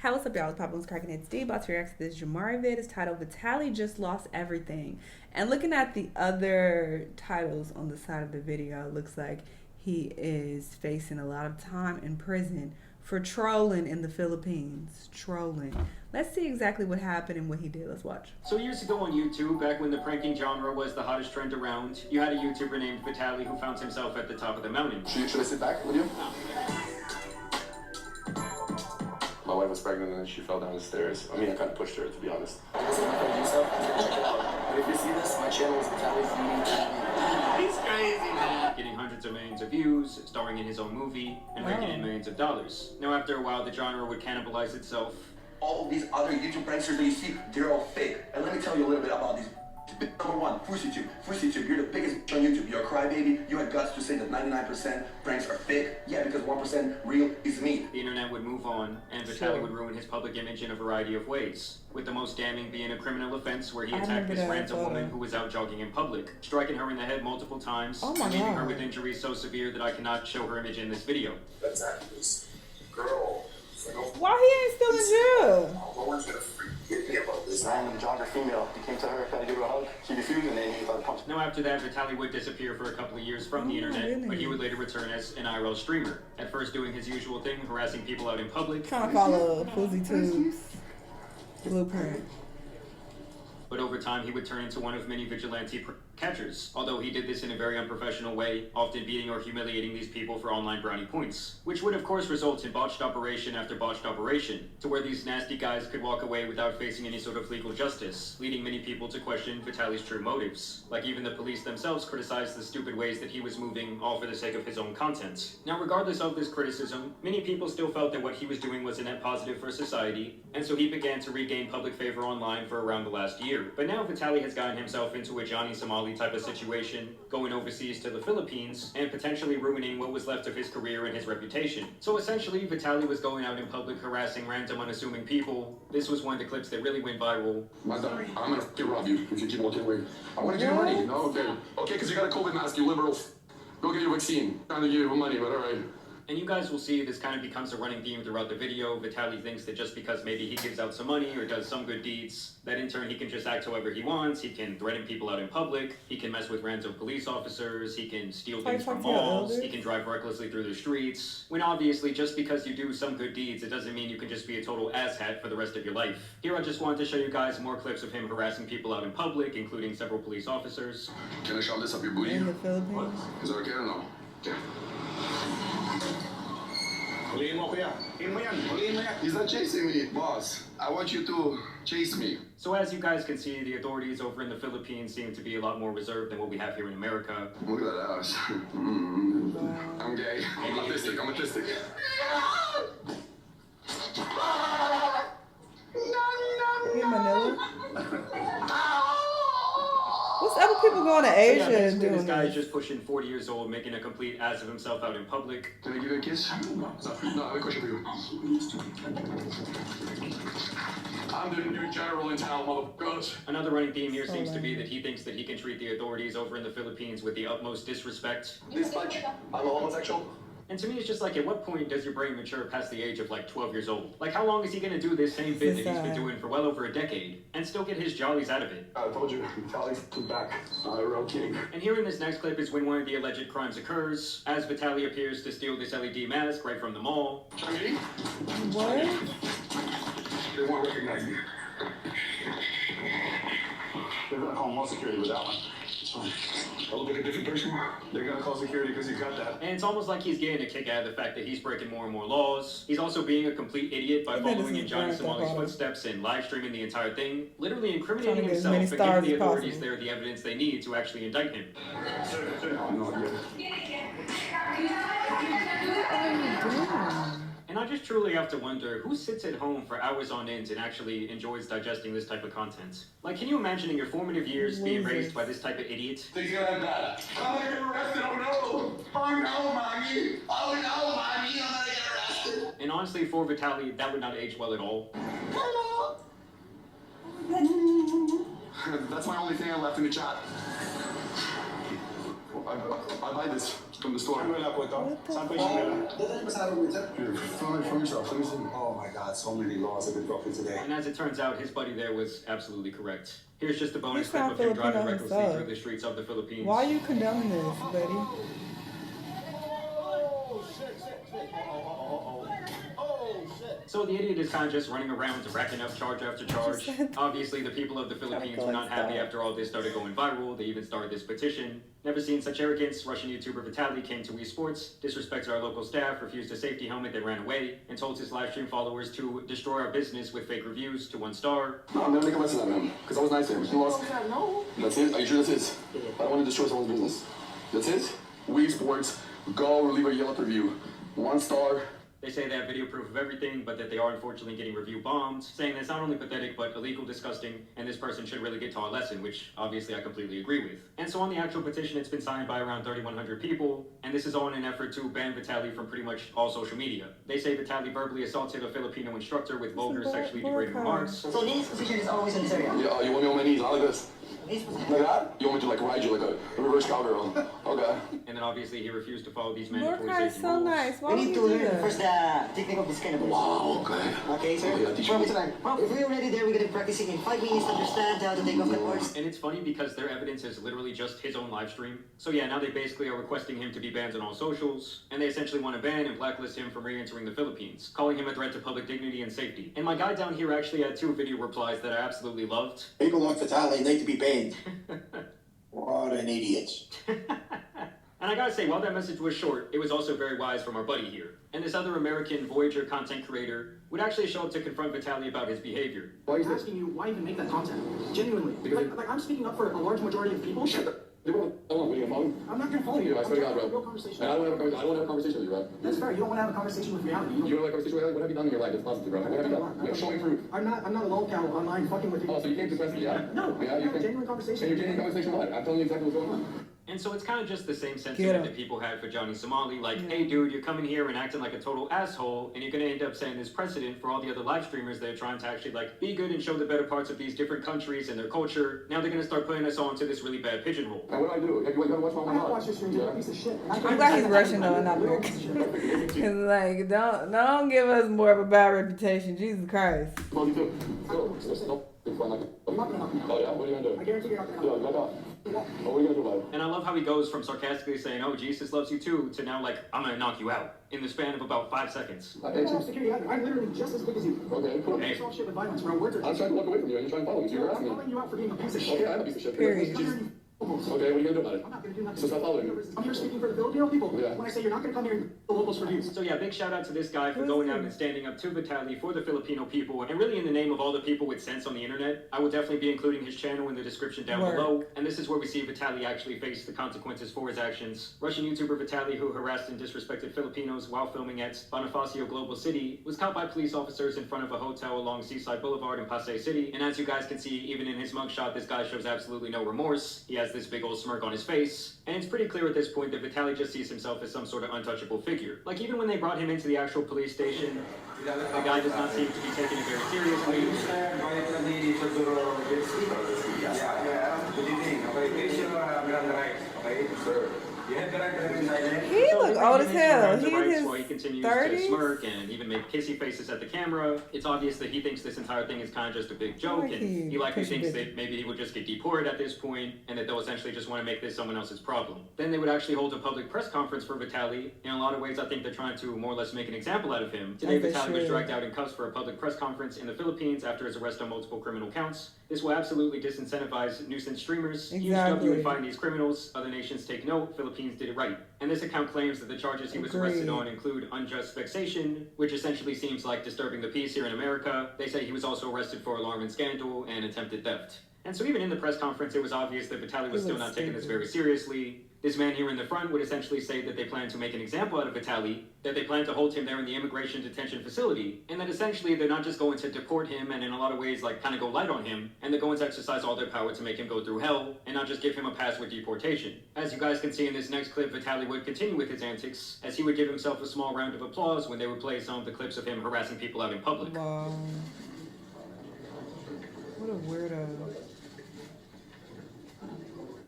Hey, what's up, y'all? It's Pop Cracking It's D. About to react to this Jamari vid. It's titled Vitali Just Lost Everything. And looking at the other titles on the side of the video, it looks like he is facing a lot of time in prison for trolling in the Philippines. Trolling. Let's see exactly what happened and what he did. Let's watch. So years ago on YouTube, back when the pranking genre was the hottest trend around, you had a YouTuber named Vitali who found himself at the top of the mountain. Should I sit back with you? My wife was pregnant and she fell down the stairs. I mean, I kind of pushed her, to be honest. This is my friend Yusuf. Check it out. But if you see this, my channel is Vitaly. He's crazy, man. Getting hundreds of millions of views, starring in his own movie, and raking in millions of dollars. Now, after a while, the genre would cannibalize itself. All these other YouTube pranksters that you see, they're all fake. And let me tell you a little bit about these. Number one, FouseyTube, you're the biggest bitch on YouTube. You're a crybaby. You had guts to say that 99% pranks are fake. Yeah, because 1% real is me. The internet would move on, and Vitali would ruin his public image in a variety of ways. With the most damning being a criminal offense where he attacked this random woman who was out jogging in public, striking her in the head multiple times, and leaving her with injuries so severe that I cannot show her image in this video. That's this girl. Why he ain't still in jail? No one's gonna forget me about this. Random jogger female. He came to her, tried to give her a hug. She refused, and then he thought punch. Now, after that, Vitali would disappear for a couple of years from the internet, but he would later return as an IRL streamer. At first doing his usual thing, harassing people out in public. Trying to follow FouseyTube's blueprint. But over time, he would turn into one of many vigilante catchers, although he did this in a very unprofessional way, often beating or humiliating these people for online brownie points, which would of course result in botched operation after botched operation, to where these nasty guys could walk away without facing any sort of legal justice, leading many people to question Vitali's true motives. Like even the police themselves criticized the stupid ways that he was moving, all for the sake of his own content. Now, regardless of this criticism, many people still felt that what he was doing was a net positive for society, and so he began to regain public favor online for around the last year. But now Vitali has gotten himself into a Johnny Somali type of situation, going overseas to the Philippines, and potentially ruining what was left of his career and his reputation. So essentially, Vitali was going out in public harassing random unassuming people. This was one of the clips that really went viral. Madam, I'm gonna f***ing rob you if you keep walking away. I wanna give you money. No, okay. Okay, because you got a COVID mask, you liberal. Go get your vaccine. Trying to give you money, but alright. And you guys will see this kind of becomes a running theme throughout the video. Vitali thinks that just because maybe he gives out some money or does some good deeds, that in turn he can just act however he wants. He can threaten people out in public. He can mess with random police officers. He can steal things from malls. He can drive recklessly through the streets. When obviously just because you do some good deeds, it doesn't mean you can just be a total asshat for the rest of your life. Here I just wanted to show you guys more clips of him harassing people out in public, including several police officers. Can I shove this up your booty? In the Philippines? Is that okay or no? Okay. He's not chasing me, boss. I want you to chase me. So as you guys can see, the authorities over in the Philippines seem to be a lot more reserved than what we have here in America. Look at that ass. I'm gay. I'm autistic. I'm autistic. In Manila? What's up with people going to Asia and doing this guy is just pushing 40 years old, making a complete ass of himself out in public. Can I give you a kiss? No, I have a question for you. I'm the new general in town, motherfuckers. Another running theme here seems to be that he thinks that he can treat the authorities over in the Philippines with the utmost disrespect. This bunch, I'm a homosexual. And to me, it's just like, at what point does your brain mature past the age of like 12 years old? Like, how long is he gonna do this same bit that he's been doing for well over a decade and still get his jollies out of it? I told you, Vitali's back. Real king. And here in this next clip is when one of the alleged crimes occurs, as Vitali appears to steal this LED mask right from the mall. What? They won't recognize me. They're gonna call more security with that one. It's fine. I look like a different person. They're gonna call security because you got that. And it's almost like he's getting a kick out of the fact that he's breaking more and more laws. He's also being a complete idiot by following in Johnny Somali's footsteps and live streaming the entire thing, literally incriminating himself, but giving the authorities there the evidence they need to actually indict him. And I just truly have to wonder, who sits at home for hours on end and actually enjoys digesting this type of content? Like, can you imagine in your formative years being raised by this type of idiot? So you're gonna have that. I'm gonna get arrested. Oh no! Oh no, mommy! Oh no, mommy! I'm gonna get arrested. And honestly, for Vitali, that would not age well at all. That's my only thing I left in the chat. I buy this from the store. Saan po ito? Saan po yung Shanell? Here, from yourself. Let me see. Oh my God, so many laws have been broken today. And as it turns out, his buddy there was absolutely correct. Here's just a bonus He's clip not of him driving Filipino recklessly himself. through the streets of the Philippines. Why are you condoning this, buddy? So the idiot is kind of just running around racking up charge after charge. Obviously, the people of the Philippines were not happy after all this started going viral. They even started this petition. Never seen such arrogance. Russian YouTuber Vitali came to Wii Sports, disrespected our local staff, refused a safety helmet, then ran away, and told his live stream followers to destroy our business with fake reviews to 1 star. No, I'm gonna make a mess of that, man. Because I was nice to him. He lost. No. That's it? Are you sure that's his? I don't want to destroy someone's business. That's it? Wii Sports, go leave a Yelp review. 1 star. They say they have video proof of everything, but that they are unfortunately getting review bombed, saying that's not only pathetic, but illegal, disgusting, and this person should really get taught a lesson, which obviously I completely agree with. And so on the actual petition, it's been signed by around 3,100 people, and this is all in an effort to ban Vitali from pretty much all social media. They say Vitali verbally assaulted a Filipino instructor with vulgar, sexually degrading remarks. So Lily's position is always in this area. Yeah, you want me on my knees, not like this. Lily's position. Like that? You want me to like ride you like a reverse cowgirl? Okay. And then obviously he refused to follow these Lord mandatory Kai is safety so rules. nice. Why We would need you to do learn that? first the technique of this kind of person. Wow, okay. Okay, sir? Oh, yeah, teach Promise me. to learn. Well, if we're already there, we're gonna be practicing in 5 minutes to understand how to take off the boards. And it's funny because their evidence is literally just his own live stream. So yeah, now they basically are requesting him to be banned on all socials, and they essentially want to ban and blacklist him from re-entering the Philippines, calling him a threat to public dignity and safety. And my guy down here actually had 2 video replies that I absolutely loved. People like Vitali need to be banned. What an idiot. And I gotta say, while that message was short, it was also very wise from our buddy here. And this other American Voyager content creator would actually show up to confront Vitali about his behavior. Why is I'm this? asking you, why even make that content? Genuinely. Like I'm speaking up for a large majority of people. You want to follow me? I'm not gonna follow you. I swear to God, I'm trying to have a real bro. conversation. And I don't want to have a conversation with you, bro. That's fair. You don't want to have a conversation with reality. You don't like a conversation with me? What have you done in your life that's positive, bro? What have you done? You have show me proof. I'm not a lolcow online fucking with you. Oh, so you came to press me, yeah? No, Yeah, you have a can. genuine conversation. And you're getting a conversation what? I'm telling you exactly what's going on. And so it's kind of just the same Get sentiment him. that people had for Johnny Somali, like, hey dude, you're coming here and acting like a total asshole, and you're gonna end up setting this precedent for all the other live streamers that are trying to actually like be good and show the better parts of these different countries and their culture. Now they're gonna start putting us all into this really bad pigeonhole. And what do I do? Have you gotta watch my I haven't life? watched your stream. You're a piece of shit. I'm glad he's Russian though and not American. Cause like, don't give us more of a bad reputation. Jesus Christ. Well, you do. Go. No. It's fine. You're not gonna help me out. Oh, yeah? What are you gonna do? I guarantee you're not gonna Yeah, help me back out. off. Oh, what are you gonna do about it? And I love how he goes from sarcastically saying, oh, Jesus loves you too, to now like, I'm gonna knock you out, in the span of about 5 seconds. I I hate don't have you. security either. I'm literally just as big as you. Okay, cool. I solve shit with violence, bro. Words are I'm trying to walk away from you and you're trying to follow me, so you're I'm asking me. calling you out for being a piece of Okay, shit. I'm a piece of shit. Period. Jesus. Almost. Okay, what are you gonna do about it? I'm not gonna do nothing. So stop following me. I'm here speaking for the Filipino people. Yeah. When I say you're not gonna come here and the locals for views. So yeah, big shout out to this guy for Who's going he? out and standing up to Vitali for the Filipino people, and really in the name of all the people with sense on the internet. I will definitely be including his channel in the description down Word. below, and this is where we see Vitali actually face the consequences for his actions. Russian YouTuber Vitali, who harassed and disrespected Filipinos while filming at Bonifacio Global City, was caught by police officers in front of a hotel along Seaside Boulevard in Pasay City, and as you guys can see, even in his mugshot, this guy shows absolutely no remorse. He has this big old smirk on his face. And it's pretty clear at this point that Vitali just sees himself as some sort of untouchable figure. Like, even when they brought him into the actual police station, the guy does not seem to be taking it very seriously. He look old as hell. He in While he continues his to 30s. smirk and even make kissy faces at the camera. It's obvious that he thinks this entire thing is kind of just a big joke, Like and he likely pushing thinks bit. that maybe he would just get deported at this point, and that they'll essentially just want to make this someone else's problem. Then they would actually hold a public press conference for Vitali. In a lot of ways, I think they're trying to more or less make an example out of him. Today, As they Vitali was should. dragged out in cuffs for a public press conference in the Philippines after his arrest on multiple criminal counts. This will absolutely disincentivize nuisance streamers. Huge W Exactly. would find these criminals. Other nations take note. Philippines did it right. And this account claims that the charges he was arrested Agreed. on include unjust vexation, which essentially seems like disturbing the peace here in America. They say he was also arrested for alarm and scandal and attempted theft. And so even in the press conference, it was obvious that Vitali was He still looks not taking this stupid. very seriously. This man here in the front would essentially say that they plan to make an example out of Vitali, that they plan to hold him there in the immigration detention facility, and that essentially they're not just going to deport him and in a lot of ways like kind of go light on him, and they're going to exercise all their power to make him go through hell and not just give him a pass with deportation. As you guys can see in this next clip, Vitali would continue with his antics, as he would give himself a small round of applause when they would play some of the clips of him harassing people out in public. Wow. What a weirdo.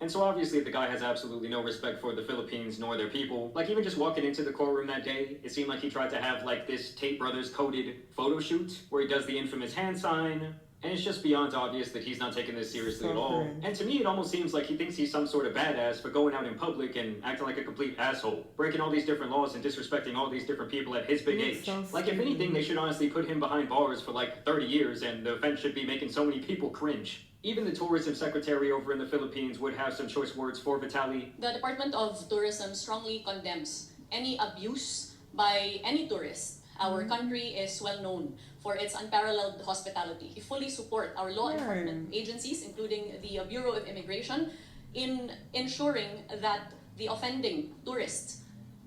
And And so obviously the guy has absolutely no respect for the Philippines nor their people. Like even just walking into the courtroom that day, it seemed like he tried to have like this Tate Brothers coded photo shoot where he does the infamous hand sign. And it's just beyond obvious that he's not taking this seriously at all. And to me, it almost seems like he thinks he's some sort of badass for going out in public and acting like a complete asshole, breaking all these different laws and disrespecting all these different people at his big age. Like, if anything, they should honestly put him behind bars for like 30 years, and the offense should be making so many people cringe. Even the tourism secretary over in the Philippines would have some choice words for Vitali. The Department of Tourism strongly condemns any abuse by any tourist. Our country is well known for its unparalleled hospitality. We fully support our law enforcement agencies, including the Bureau of Immigration, in ensuring that the offending tourist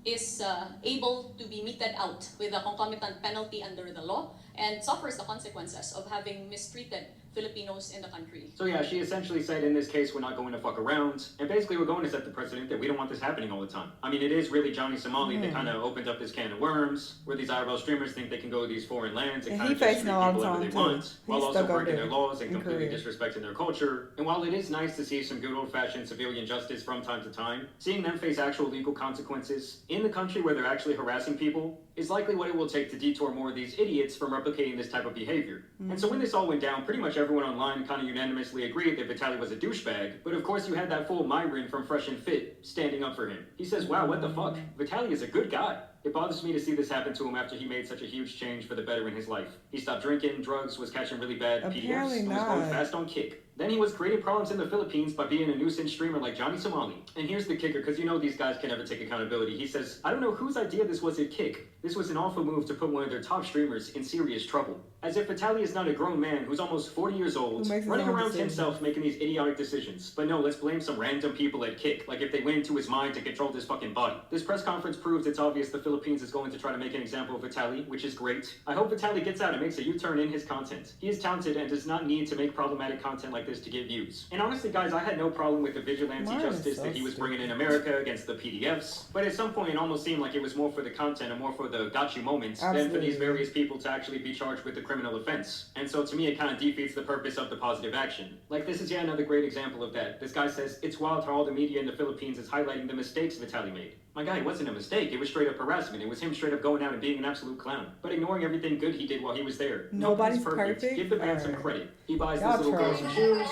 is able to be meted out with a concomitant penalty under the law and suffers the consequences of having mistreated Filipinos in the country. So yeah, she essentially said in this case, we're not going to fuck around. And basically we're going to set the precedent that we don't want this happening all the time. I mean, it is really Johnny Somali that kind of opened up this can of worms, where these IRL streamers think they can go to these foreign lands and kind of just treat people whatever they want, while also breaking their laws and completely disrespecting their culture. And while it is nice to see some good old-fashioned civilian justice from time to time, seeing them face actual legal consequences in the country where they're actually harassing people is likely what it will take to detour more of these idiots from replicating this type of behavior. And so when this all went down, pretty much everyone online kind of unanimously agreed that Vitali was a douchebag, but of course you had that fool Myron from Fresh and Fit standing up for him. He says, wow, what the fuck? Vitali is a good guy. It bothers me to see this happen to him after he made such a huge change for the better in his life. He stopped drinking, drugs, was catching really bad PDFs, and was going fast on Kick. Then he was creating problems in the Philippines by being a nuisance streamer like Johnny Somali. And here's the kicker, because you know these guys can never take accountability. He says, I don't know whose idea this was at Kick. This was an awful move to put one of their top streamers in serious trouble. As if Vitali is not a grown man who's almost 40 years old, running around himself making these idiotic decisions. But no, let's blame some random people at Kick, like if they went into his mind to control this fucking body. This press conference proves it's obvious the Philippines is going to try to make an example of Vitali, which is great. I hope Vitali gets out and makes a U-turn in his content. He is talented and does not need to make problematic content like this to get views. And honestly, guys, I had no problem with the vigilante justice that he was bringing in America against the PDFs. But at some point, it almost seemed like it was more for the content and more for the got you moments than for these various people to actually be charged with the criminal offense. And so to me, it kind of defeats the purpose of the positive action. Like, this is yet another great example of that. This guy says, it's wild how all the media in the Philippines is highlighting the mistakes Vitali made. My guy, it wasn't a mistake. It was straight up harassment. It was him straight up going out and being an absolute clown. But ignoring everything good he did while he was there. Nobody's perfect. Give the man some credit. He buys this little girl some shoes.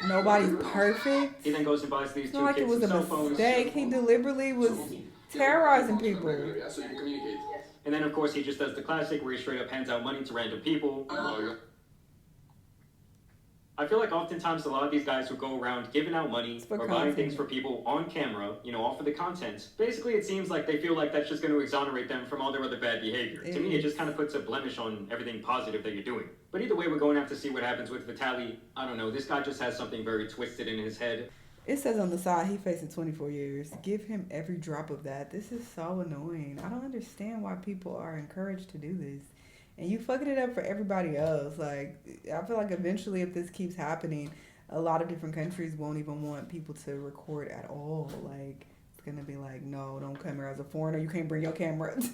Nobody's perfect. He then goes and buys these It's two not like it kids was some a cell phones. mistake. He deliberately was terrorizing people. Yeah, so you can communicate. And then, of course, he just does the classic where he straight up hands out money to random people. I feel like oftentimes a lot of these guys who go around giving out money or buying things for people on camera, you know, all for the content, basically it seems like they feel like that's just going to exonerate them from all their other bad behavior. To me, it just kind of puts a blemish on everything positive that you're doing. But either way, we're going to have to see what happens with Vitali. I don't know, this guy just has something very twisted in his head. It says on the side he facing 24 years. Give him every drop of that. This is so annoying. I don't understand why people are encouraged to do this. And you fucking it up for everybody else. Like, I feel like eventually if this keeps happening, a lot of different countries won't even want people to record at all. Like, it's going to be like, no, don't come here as a foreigner. You can't bring your camera. It's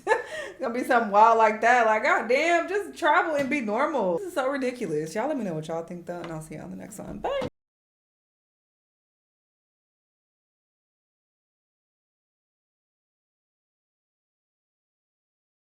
going to be something wild like that. Like, god damn, just travel and be normal. This is so ridiculous. Y'all let me know what y'all think though, and I'll see y'all on the next one. Bye.